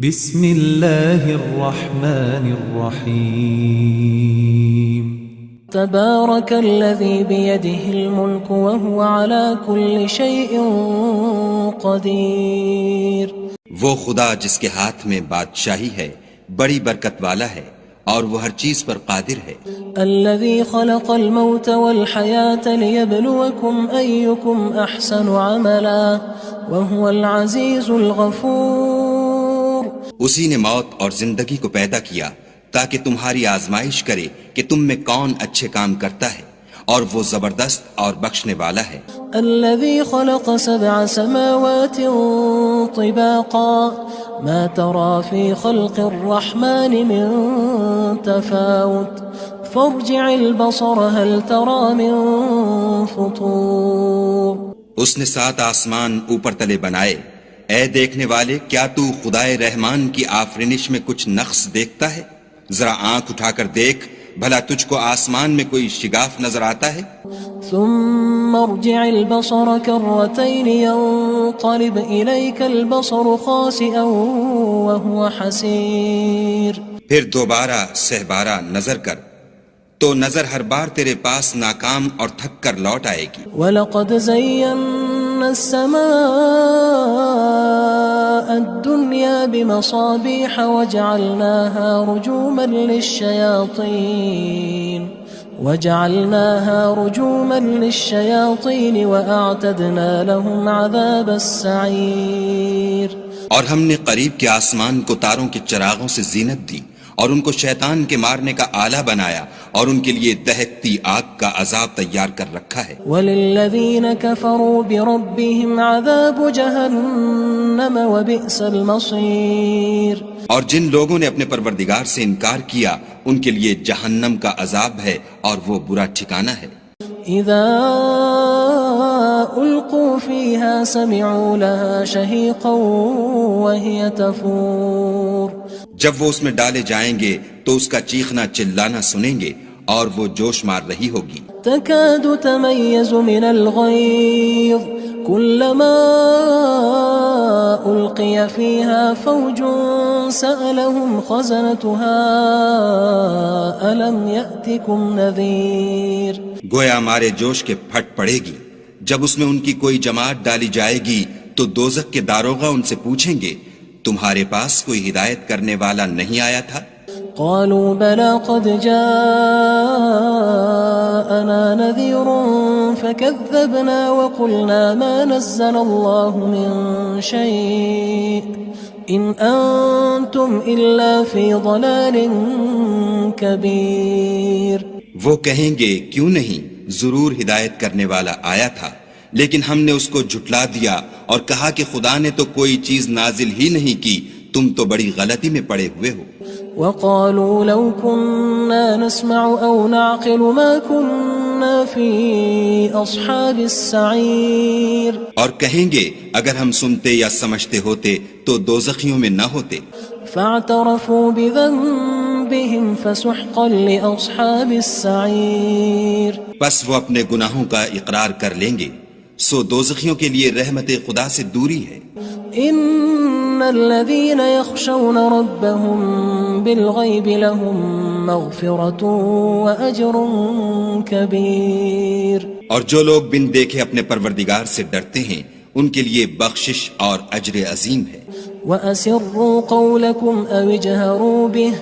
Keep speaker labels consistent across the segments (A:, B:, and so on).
A: بسم اللہ الرحمن الرحیم
B: تبارک الذی بیدہ الملک وهو على كل شیء قدیر۔
C: وہ خدا جس کے ہاتھ میں بادشاہی ہے بڑی برکت والا ہے اور وہ ہر چیز پر قادر ہے۔
B: الذی خلق الموت والحیاة لیبلوکم ایکم احسن عملا وهو العزیز الغفور۔
C: اسی نے موت اور زندگی کو پیدا کیا تاکہ تمہاری آزمائش کرے کہ تم میں کون اچھے کام کرتا ہے، اور وہ زبردست اور بخشنے والا ہے۔
B: الذي خلق 7 سماوات طباقا ما ترى في خلق الرحمن من تفاوت فارجع البصر هل ترى من فطور۔
C: اس نے 7 آسمان اوپر تلے بنائے، اے دیکھنے والے کیا تو خدائے رحمان کی آفرینش میں کچھ نقص دیکھتا ہے؟ ذرا آنکھ اٹھا کر دیکھ، بھلا تجھ کو آسمان میں کوئی شگاف نظر آتا ہے؟
B: ثم ارجع البصر كرتين ينقلب إليك البصر خاسئا وهو حسير۔
C: پھر دوبارہ سہبارہ نظر کر تو نظر ہر بار تیرے پاس ناکام اور تھک کر لوٹ آئے گی۔
B: وَلَقَدْ زَيَّنَّا السَّمَاءَ الدُّنْيَا بِمَصَابِيحَ وَجَعَلْنَاهَا رُجُومًا لِلشَّيَاطِينِ وَأَعْتَدْنَا لَهُمْ عَذَابَ السَّعِيرِ۔
C: اور ہم نے قریب کے آسمان کو تاروں کے چراغوں سے زینت دی اور ان کو شیطان کے مارنے کا آلہ بنایا، اور ان کے لیے دہکتی آگ کا عذاب تیار کر رکھا ہے۔
B: وَلِلَّذِينَ كَفَرُوا بِرَبِّهِمْ عَذَابُ جَهَنَّمَ وَبِئْسَ الْمَصِيرُ۔
C: اور جن لوگوں نے اپنے پروردگار سے انکار کیا ان کے لیے جہنم کا عذاب ہے اور وہ برا ٹھکانہ ہے۔
B: اذا القوا فيها سمعوا لها شهيقا وهي تفور۔
C: جب وہ اس میں ڈالے جائیں گے تو اس کا چیخنا چلانا سنیں گے اور وہ جوش مار رہی ہوگی۔
B: تكاد تميز من الغيظ كلما ألقي فيها فوج سألهم خزنتها ألم يأتكم نذير۔
C: گویا مارے جوش کے پھٹ پڑے گی جب اس میں ان کی کوئی جماعت ڈالی جائے گی تو دوزخ کے داروغہ ان سے پوچھیں گے تمہارے پاس کوئی ہدایت کرنے والا نہیں آیا تھا؟
B: قالوا بلى قد جاءنا نذير فكذبنا وقلنا ما نزل الله من شيء إن أنتم إلا في ضلال كبير۔
C: وہ کہیں گے کیوں نہیں، ضرور ہدایت کرنے والا آیا تھا، لیکن ہم نے اس کو جھٹلا دیا اور کہا کہ خدا نے تو کوئی چیز نازل ہی نہیں کی، تم تو بڑی غلطی میں پڑے ہوئے ہو۔
B: وقالوا لو كنا نسمع أو نعقل ما كنا في أصحاب السعير۔
C: اور کہیں گے اگر ہم سنتے یا سمجھتے ہوتے تو دوزخیوں میں نہ ہوتے۔
B: فاعترفوا بذنبهم فسحقا لأصحاب السعير۔
C: پس وہ اپنے گناہوں کا اقرار کر لیں گے، سو دوزخیوں کے لیے رحمت خدا سے دوری ہے۔
B: ان الذين يخشون ربهم بالغيب لهم مغفرة واجر كبير۔
C: اور جو لوگ بن دیکھے اپنے پروردگار سے ڈرتے ہیں ان کے لیے بخشش اور اجر عظیم ہے۔
B: وَأَسِرُّوا قَوْلَكُمْ أَوِ اجْهَرُوا بِهِ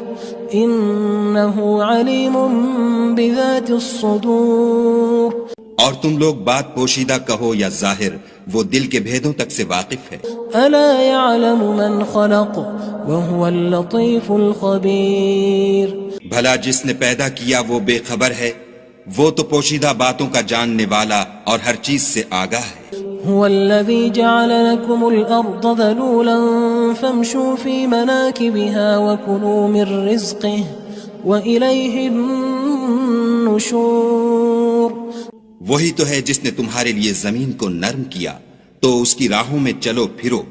B: إِنَّهُ عَلِيمٌ بِذَاتِ الصُّدُورِ۔
C: اور تم لوگ بات پوشیدہ کہو یا ظاہر، وہ دل کے بھیدوں تک سے واقف ہے۔
B: أَلَا يَعْلَمُ مَنْ خَلَقَ وَهُوَ اللَّطِيفُ الْخَبِيرُ۔
C: بھلا جس نے پیدا کیا وہ بے خبر ہے، وہ تو پوشیدہ باتوں کا جاننے والا اور ہر چیز سے آگاہ ہے۔
B: هو الذي جعل لكم الأرض ذلولا فامشوا في مناكبها وكلوا من رزقه وإليه النشور۔
C: وہی تو ہے جس نے تمہارے لیے زمین کو نرم کیا تو اس کی راہوں میں چلو پھرو،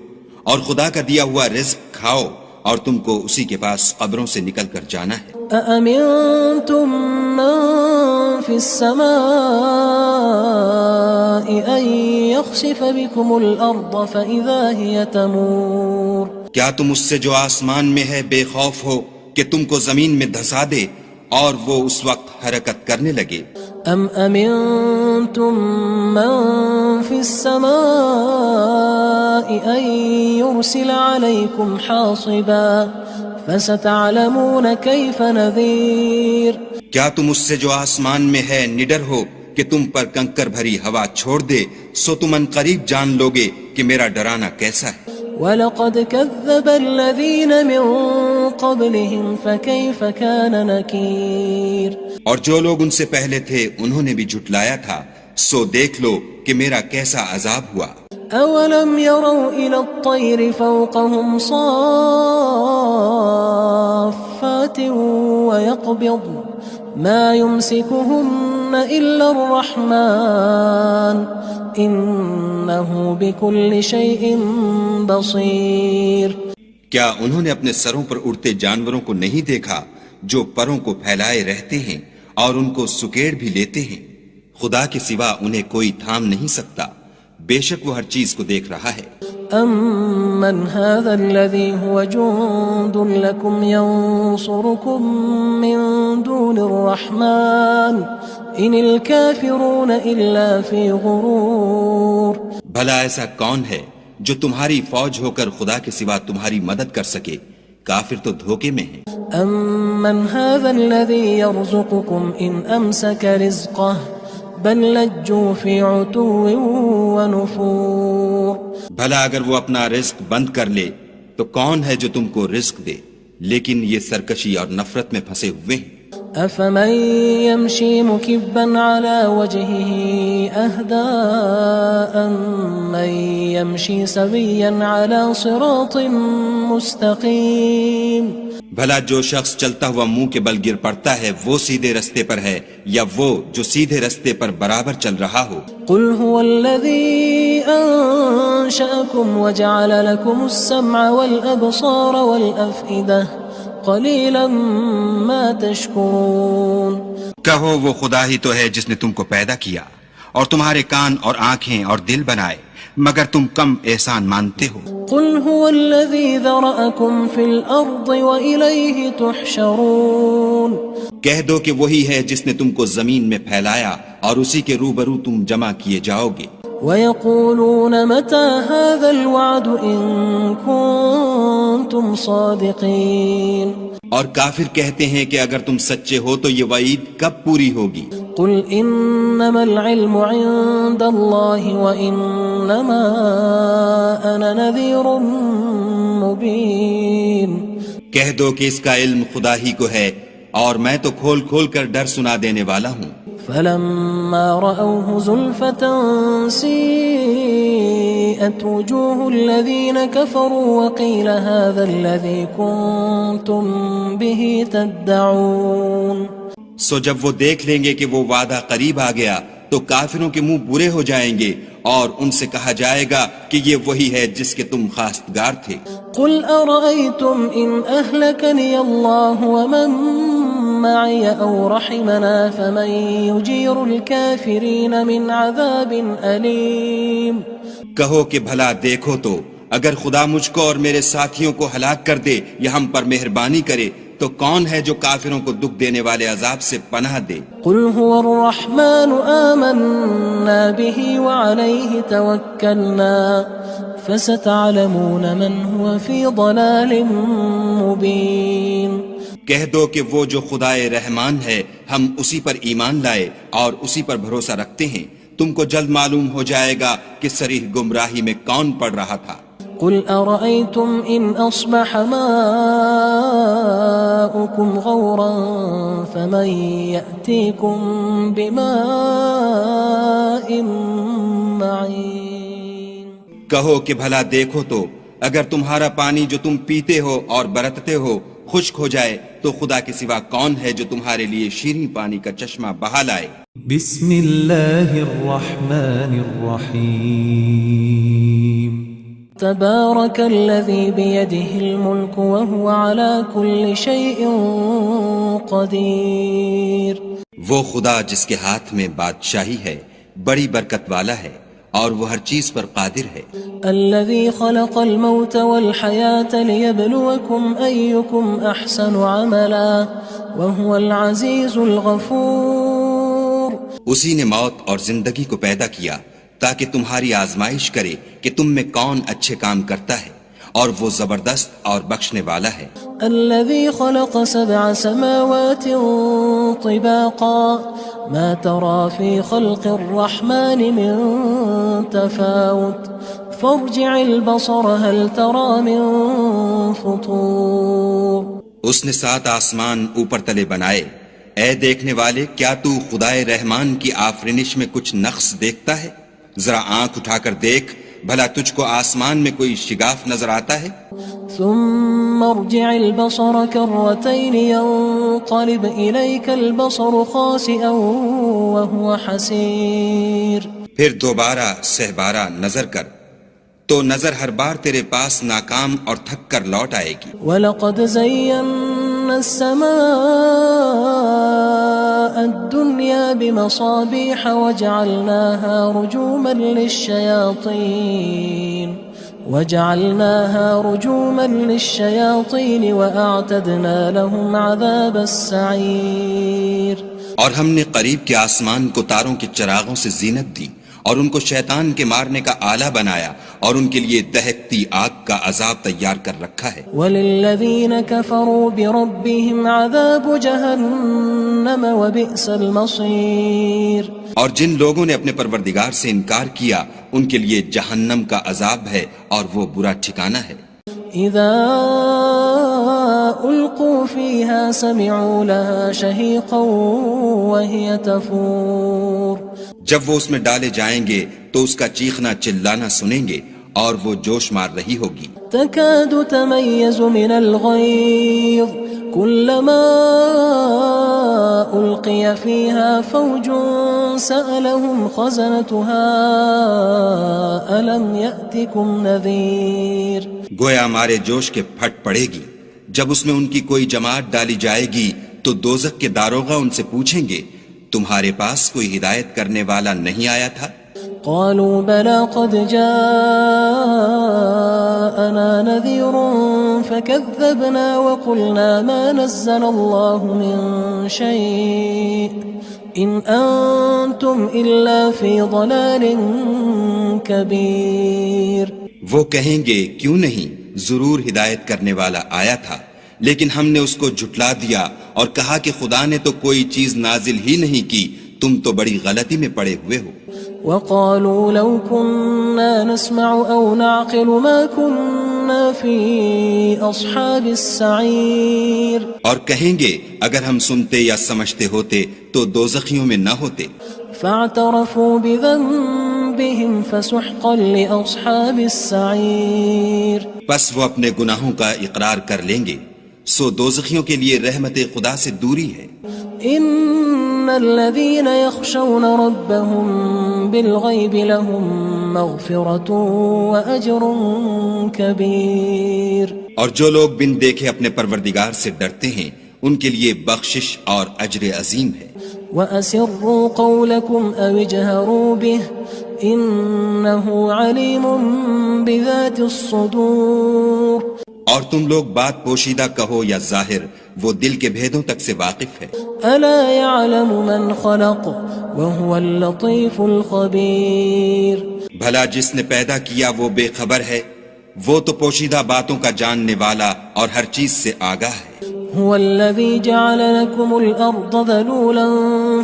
C: اور خدا کا دیا ہوا رزق کھاؤ، اور تم کو اسی کے پاس قبروں سے نکل کر جانا ہے۔
B: أأمنتم من في السماء أن يخسف بكم الأرض فإذا هي تمور۔
C: کیا تم اس سے جو آسمان میں ہے بے خوف ہو کہ تم کو زمین میں دھسا دے اور وہ اس وقت حرکت کرنے لگے؟
B: ام امنتم من في السماء ان يرسل عليكم حاصبا فستعلمون كيف نذير.
C: کیا تم اس سے جو آسمان میں ہے نڈر ہو کہ تم پر کنکر بھری ہوا چھوڑ دے، سو تم ان قریب جان لوگے کہ میرا ڈرانا کیسا ہے.
B: وَلَقَدْ كَذَّبَ الَّذِينَ مِن قَبْلِهِمْ فَكَيْفَ كَانَ نَكِيرٌ.
C: اور جو لوگ ان سے پہلے تھے انہوں نے بھی جھٹلایا تھا، سو دیکھ لو کہ میرا کیسا عذاب ہوا.
B: أَوَلَمْ يَرَوْا إِلَى الطَّيْرِ فَوْقَهُمْ صَافَّاتٍ وَيَقْبِضْنَ مَا يُمْسِكُهُنَّ إِلَّا الرَّحْمَنُ إِنَّهُ بِكُلِّ شَيْءٍ بَصِيرٌ.
C: کیا انہوں نے اپنے سروں پر اڑتے جانوروں کو نہیں دیکھا جو پروں کو پھیلائے رہتے ہیں اور ان کو سکیڑ بھی لیتے ہیں؟ خدا کے سوا انہیں کوئی تھام نہیں سکتا، بے شک وہ ہر چیز کو دیکھ رہا ہے.
B: أَمَّنْ هَذَا الَّذِي هُوَ جُندٌ لَكُمْ يَنصُرُكُم مِّن دُونِ الرَّحْمَنِ إِنِ الْكَافِرُونَ إِلَّا فِي غُرُورٍ.
C: بھلا ایسا کون ہے جو تمہاری فوج ہو کر خدا کے سوا تمہاری مدد کر سکے؟ کافر تو دھوکے میں ہیں.
B: أَمَّنْ هَذَا الَّذِي يَرْزُقُكُمْ إِنْ أَمْسَكَ رِزْقَهُ بَلْ لَجُّوا فِي عُتُوٍّ وَنُفُورٍ.
C: بھلا اگر وہ اپنا رزق بند کر لے تو کون ہے جو تم کو رزق دے؟ لیکن یہ سرکشی اور نفرت میں پھنسے ہوئے ہیں.
B: أَفَمَن يَمْشِي مُكِبًّا عَلَى وَجْهِهِ أَهْدَىٰ أَمَّن يَمْشِي سَوِيًّا عَلَى صِرَاطٍ مُّسْتَقِيمٍ.
C: بھلا جو شخص چلتا ہوا منہ کے بل گر پڑتا ہے وہ سیدھے رستے پر ہے یا وہ جو سیدھے رستے پر برابر چل رہا ہو؟
B: قُلْ هُوَ الَّذِي أَنشَأَكُمْ وَجَعَلَ لَكُمُ السَّمْعَ وَالْأَبْصَارَ وَالْأَفْئِدَةَ قَلِيلًا مَا تَشْكُرُونَ.
C: کہو وہ خدا ہی تو ہے جس نے تم کو پیدا کیا اور تمہارے کان اور آنکھیں اور دل بنائے، مگر تم کم احسان مانتے ہو.
B: قُلْ هُوَ الَّذِي ذَرَأَكُمْ فِي الْأَرْضِ وَإِلَيْهِ تُحْشَرُونَ.
C: کہہ دو کہ وہی ہے جس نے تم کو زمین میں پھیلایا اور اسی کے روبرو تم جمع کیے جاؤ گے.
B: وَيَقُولُونَ مَتَى هَذَا الْوَعْدُ إِن كُنتُمْ صَادِقِينَ.
C: اور کافر کہتے ہیں کہ اگر تم سچے ہو تو یہ وعید کب پوری ہوگی؟
B: قُلْ إِنَّمَا الْعِلْمُ عِندَ اللَّهِ وَإِنَّمَا أَنَا نَذِيرٌ مُّبِينٌ. کہہ
C: دو کہ اس کا علم خدا ہی کو ہے اور میں تو کھول کھول کر ڈر سنا دینے والا ہوں.
B: فَلَمَّا رَأَوْهُ زُلْفَةً سِيئَتْ وُجُوهُ الَّذِينَ كَفَرُوا وَقِيلَ هَذَا الَّذِي كُنتُم بِهِ تَدَّعُونَ.
C: سو جب وہ دیکھ لیں گے کہ وہ وعدہ قریب آ گیا تو کافروں کے منہ برے ہو جائیں گے اور ان سے کہا جائے گا کہ یہ وہی ہے جس کے تم خواستگار تھے.
B: قُلْ أَرَأَيْتُمْ إِنْ أَهْلَكَنِيَ اللَّهُ وَمَن مَّعِيَ أَوْ رَحِمَنَا فَمَن يُجِيرُ الْكَافِرِينَ مِنْ عَذَابٍ أَلِيمٍ.
C: کہو کہ بھلا دیکھو تو اگر خدا مجھ کو اور میرے ساتھیوں کو ہلاک کر دے یا ہم پر مہربانی کرے تو کون ہے جو کافروں کو دکھ دینے والے عذاب سے پناہ دے؟
B: قُلْ هُوَ الرَّحْمَنُ آمَنَّا بِهِ وَعَلَيْهِ تَوَكَّلْنَا فَسَتَعْلَمُونَ مَنْ هُوَ فِي ضَلَالٍ مُّبِينٍ.
C: کہہ دو کہ وہ جو خدائے رحمان ہے ہم اسی پر ایمان لائے اور اسی پر بھروسہ رکھتے ہیں، تم کو جلد معلوم ہو جائے گا کہ صریح گمراہی میں کون پڑ رہا تھا.
B: قُلْ أَرَأَيْتُمْ إِنْ أَصْبَحَ مَاؤُكُمْ غَوْرًا فَمَن يَأْتِيكُم بِمَاءٍ مَّعِينٍ.
C: کہو کہ بھلا دیکھو تو اگر تمہارا پانی جو تم پیتے ہو اور برتتے ہو خشک ہو جائے تو خدا کے سوا کون ہے جو تمہارے لیے شیریں پانی کا چشمہ بہا لائے.
A: بسم اللہ الرحمن الرحیم.
B: تبارك الذي بيده الملك وهو على كل شيء قدير.
C: وہ خدا جس کے ہاتھ میں بادشاہی ہے بڑی برکت والا ہے اور وہ ہر چیز پر قادر ہے.
B: الذي خلق الموت والحياة ليبلوكم أيكم أحسن عملا وهو العزيز الغفور.
C: اسی نے موت اور زندگی کو پیدا کیا تاکہ تمہاری آزمائش کرے کہ تم میں کون اچھے کام کرتا ہے، اور وہ زبردست اور بخشنے والا ہے.
B: الذي خلق 7 سماوات طباقا ما ترى في خلق الرحمن من تفاوت فارجع البصر هل ترى من فطور.
C: اس نے 7 آسمان اوپر تلے بنائے. اے دیکھنے والے، کیا تو خدائے رحمان کی آفرینش میں کچھ نقص دیکھتا ہے؟ ذرا آنکھ اٹھا کر دیکھ، بھلا تجھ کو آسمان میں کوئی شگاف نظر آتا ہے؟
B: ثم ارجع البصر كرتين ينقلب إليك البصر خاسئا وهو حسير.
C: پھر دوبارہ سہبارہ نظر کر تو نظر ہر بار تیرے پاس ناکام اور تھک کر لوٹ آئے گی.
B: وَلَقَدْ زَيَّنَّا السَّمَاءَ الدُّنْيَا بِمَصَابِيحَ وَجَعَلْنَاهَا رُجُومًا لِلشَّيَاطِينِ وَأَعْتَدْنَا لَهُمْ عَذَابَ السَّعِيرِ.
C: اور ہم نے قریب کے آسمان کو تاروں کے چراغوں سے زینت دی اور ان کو شیطان کے مارنے کا آلہ بنایا اور ان کے لیے دہکتی آگ کا عذاب تیار کر رکھا ہے.
B: وَلِلَّذِينَ كَفَرُوا بِرَبِّهِمْ عَذَابُ جَهَنَّمَ وَبِئْسَ الْمَصِيرُ.
C: اور جن لوگوں نے اپنے پروردگار سے انکار کیا ان کے لیے جہنم کا عذاب ہے اور وہ برا ٹھکانہ ہے.
B: اذا القوا فيها سمعوا لها شهيقا وهي تفور.
C: جب وہ اس میں ڈالے جائیں گے تو اس کا چیخنا چلانا سنیں گے اور وہ جوش مار رہی ہوگی.
B: تكاد تميز من الغيظ كلما ألقي فيها فوج سألهم خزنتها ألم يأتكم نذير.
C: گویا مارے جوش کے پھٹ پڑے گی. جب اس میں ان کی کوئی جماعت ڈالی جائے گی تو دوزخ کے داروغہ ان سے پوچھیں گے تمہارے پاس کوئی ہدایت کرنے والا نہیں آیا تھا؟
B: قالوا بلى قد جاءنا نذير فكذبنا وقلنا ما نزل الله من شيء إن أنتم إلا في ضلال كبير.
C: وہ کہیں گے کیوں نہیں، ضرور ہدایت کرنے والا آیا تھا، لیکن ہم نے اس کو جھٹلا دیا اور کہا کہ خدا نے تو کوئی چیز نازل ہی نہیں کی، تم تو بڑی غلطی میں پڑے ہوئے ہو.
B: وقالوا لو كنا نسمع أو نعقل ما كنا في أصحاب السعير.
C: اور کہیں گے اگر ہم سنتے یا سمجھتے ہوتے تو دوزخیوں میں نہ ہوتے.
B: فاعترفوا بذنبهم فسحقا لأصحاب السعير.
C: پس وہ اپنے گناہوں کا اقرار کر لیں گے، سو دوزخیوں کے لیے رحمت خدا سے دوری ہے.
B: ان الذين يخشون ربهم بالغيب لهم مغفرة واجر كبير.
C: اور جو لوگ بن دیکھے اپنے پروردگار سے ڈرتے ہیں ان کے لیے بخشش اور اجر عظیم ہے.
B: واسروا قولكم او اجهروا به انه عليم بذات الصدور.
C: اور تم لوگ بات پوشیدہ کہو یا ظاہر، وہ دل کے بھیدوں تک سے واقف ہے.
B: الا يعلم من خلق وهو اللطيف الخبير.
C: بھلا جس نے پیدا کیا وہ بے خبر ہے، وہ تو پوشیدہ باتوں کا جاننے والا اور ہر چیز سے آگاہ ہے.
B: هو الذي جعل لكم الأرض ذلولا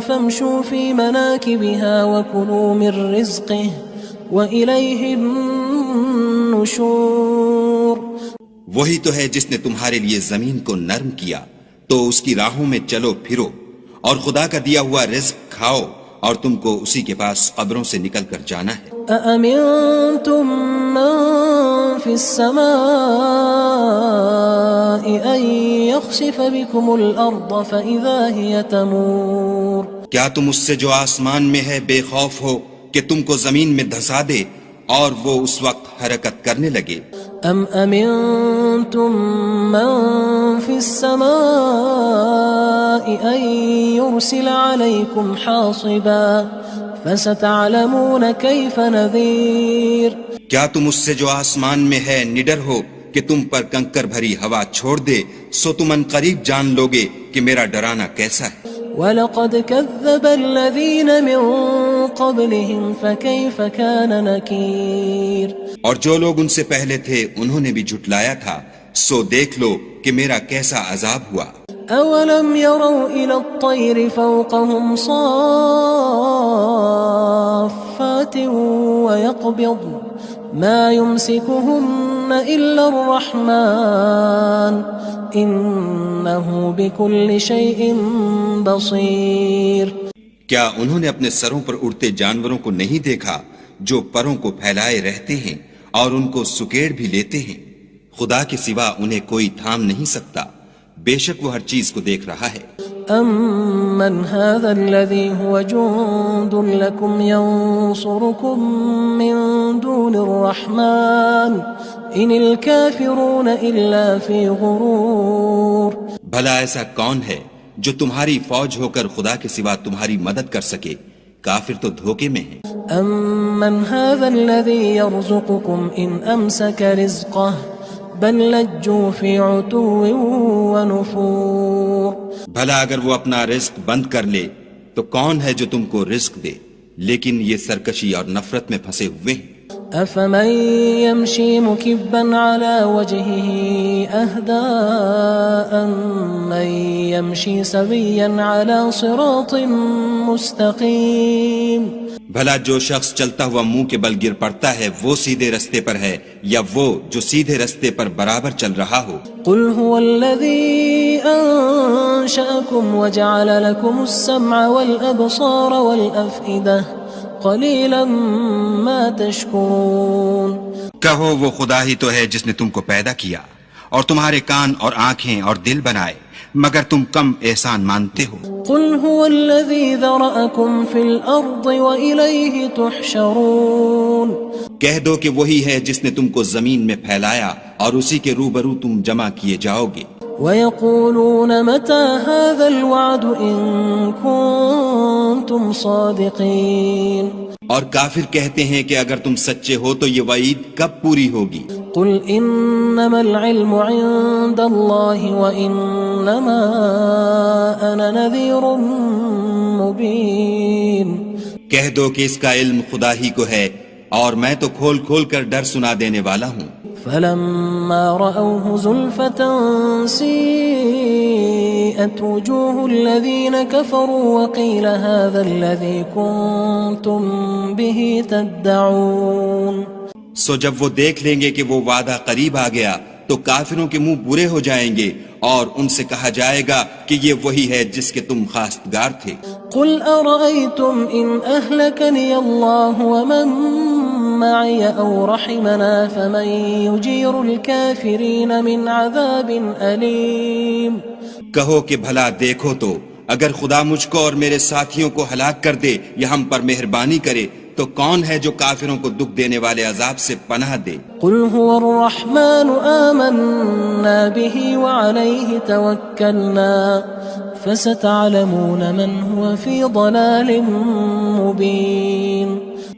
B: فامشوا في مناكبها وكلوا من رزقه وإليه النشور.
C: وہی تو ہے جس نے تمہارے لیے زمین کو نرم کیا تو اس کی راہوں میں چلو پھرو اور خدا کا دیا ہوا رزق کھاؤ اور تم کو اسی کے پاس قبروں سے نکل کر جانا ہے.
B: أأمنتم من في السماء أن يخسف بكم الأرض فإذا هي تمور.
C: کیا تم اس سے جو آسمان میں ہے بے خوف ہو کہ تم کو زمین میں دھسا دے اور وہ اس وقت حرکت کرنے لگے؟
B: ام امنتم من في السماء ان يرسل عليكم حاصبا فستعلمون كيف نذير
C: کیا تم اس سے جو آسمان میں ہے نڈر ہو کہ تم پر کنکر بھری ہوا چھوڑ دے، سو تم ان قریب جان لوگے کہ میرا ڈرانا کیسا ہے۔
B: وَلَقَدْ كَذَّبَ الَّذِينَ مِن قَبْلِهِمْ فَكَيْفَ كَانَ نَكِيرٌ
C: اور جو لوگ ان سے پہلے تھے انہوں نے بھی جھٹلایا تھا، سو دیکھ لو کہ میرا کیسا عذاب ہوا۔
B: أَوَلَمْ يَرَوْا إِلَى الطَّيْرِ فَوْقَهُمْ صَافَّاتٍ وَيَقْبِضْنَ مَا يُمْسِكُهُنَّ إِلَّا الرَّحْمَنُ إِنَّهُ بِكُلِّ شَيْءٍ بَصِيرٌ
C: کیا انہوں نے اپنے سروں پر اڑتے جانوروں کو نہیں دیکھا جو پروں کو پھیلائے رہتے ہیں اور ان کو سکیڑ بھی لیتے ہیں؟ خدا کے سوا انہیں کوئی تھام نہیں سکتا، بے شک وہ ہر چیز کو دیکھ رہا ہے۔
B: أَمَّنْ هَذَا الَّذِي هُوَ جُندٌ لَكُمْ يَنصُرُكُم مِّن دُونِ الرَّحْمَنِ إِنِ الْكَافِرُونَ إِلَّا فِي غُرُورٍ
C: بھلا ایسا کون ہے جو تمہاری فوج ہو کر خدا کے سوا تمہاری مدد کر سکے؟ کافر تو دھوکے میں ہیں۔
B: أَمَّنْ هَذَا الَّذِي يَرْزُقُكُمْ إِنْ أَمْسَكَ رِزْقَهُ بَل لَجُّوا فِي عُتُوٍّ وَنُفُورٍ
C: بھلا اگر وہ اپنا رزق بند کر لے تو کون ہے جو تم کو رزق دے؟ لیکن یہ سرکشی اور نفرت میں پھنسے ہوئے ہیں۔
B: أَفَمَن يَمْشِي مُكِبًّا عَلَى وَجْهِهِ أَهْدَىٰ أَمَّن يَمْشِي سَوِيًّا عَلَى صِرَاطٍ مُّسْتَقِيمٍ
C: بھلا جو شخص چلتا ہوا منہ کے بل گر پڑتا ہے وہ سیدھے رستے پر ہے یا وہ جو سیدھے رستے پر برابر چل رہا ہو؟
B: قُلْ هُوَ الَّذِي أَنشَأَكُمْ وَجَعَلَ لَكُمُ السَّمْعَ وَالْأَبْصَارَ وَالْأَفْئِدَةَ قَلِيلًا مَا تَشْكُرُونَ
C: کہو وہ خدا ہی تو ہے جس نے تم کو پیدا کیا اور تمہارے کان اور آنکھیں اور دل بنائے، مگر تم کم احسان مانتے ہو۔
B: قُلْ هُوَ الَّذِي ذَرَأَكُمْ فِي الْأَرْضِ وَإِلَيْهِ تُحْشَرُونَ
C: کہہ دو کہ وہی ہے جس نے تم کو زمین میں پھیلایا اور اسی کے روبرو تم جمع کیے جاؤ گے۔
B: وَيَقُولُونَ مَتَى هَذَا الْوَعْدُ إِن كُنتُمْ صَادِقِينَ
C: اور کافر کہتے ہیں کہ اگر تم سچے ہو تو یہ وعید کب پوری ہوگی؟
B: قُلْ إِنَّمَا الْعِلْمُ عِندَ اللَّهِ وَإِنَّمَا أَنَا نَذِيرٌ مُّبِينٌ
C: کہہ دو کہ اس کا علم خدا ہی کو ہے اور میں تو کھول کھول کر ڈر سنا دینے والا ہوں۔
B: فَلَمَّا رَأَوْهُ زُلْفَةً سِيئَتْ وُجُوهُ الَّذِينَ كَفَرُوا وَقِيلَ هَذَا الَّذِي كُنتُم بِهِ تَدَّعُونَ
C: سو جب وہ دیکھ لیں گے کہ وہ وعدہ قریب آ گیا تو کافروں کے منہ برے ہو جائیں گے اور ان سے کہا جائے گا کہ یہ وہی ہے جس کے تم خواستگار تھے۔
B: قُلْ أَرَأَيْتُمْ إِنْ أَهْلَكَنِيَ اللَّهُ وَمَن مَّعِيَ أَوْ رَحِمَنَا فَمَن يُجِيرُ الْكَافِرِينَ مِنْ عَذَابٍ أَلِيمٍ
C: کہو کہ بھلا دیکھو تو اگر خدا مجھ کو اور میرے ساتھیوں کو ہلاک کر دے یا ہم پر مہربانی کرے تو کون ہے جو کافروں کو دکھ دینے والے عذاب سے پناہ دے؟
B: قُلْ هُوَ الرَّحْمَنُ آمَنَّا بِهِ وَعَلَيْهِ تَوَكَّلْنَا فَسَتَعْلَمُونَ مَنْ هُوَ فِي ضَلَالٍ مُّبِينٍ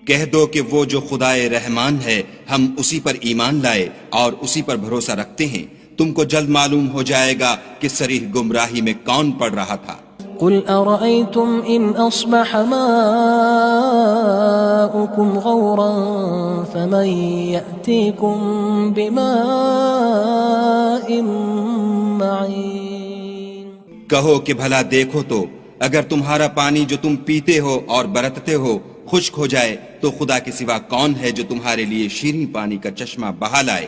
C: کہہ دو کہ وہ جو خدائے رحمان ہے ہم اسی پر ایمان لائے اور اسی پر بھروسہ رکھتے ہیں، تم کو جلد معلوم ہو جائے گا کہ صریح گمراہی میں کون پڑ رہا تھا۔
B: قُلْ أَرَأَيْتُمْ إِنْ أَصْبَحَ مَاؤُكُمْ غَوْرًا فَمَن يَأْتِيكُم بِمَاءٍ مَّعِينٍ
C: کہو کہ بھلا دیکھو تو اگر تمہارا پانی جو تم پیتے ہو اور برتتے ہو خشک ہو جائے تو خدا کے سوا کون ہے جو تمہارے لیے شیریں پانی کا چشمہ بہا لائے؟